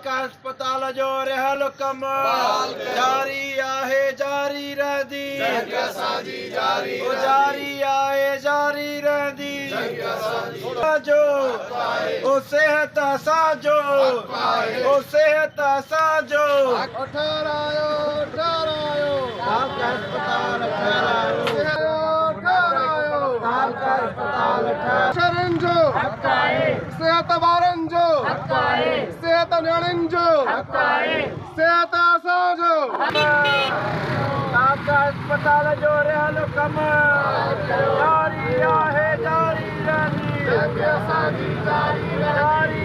का अस्पताल जो रहल कम जारी आहे जारी रहंदी ओ जारी आहे जारी रहंदी जो ओ सेहत असांजो ओ सेहत असांजो ठहरायो ठहरायो ताल का अस्पताल ठहरायो ताल का अस्पताल शरण जो सेहत ॿारनि जो सेहत नियाणियुनि जो सेहत असांजो ताल का अस्पताल जो रहल कम जारी आहे जारी रहंदी जारी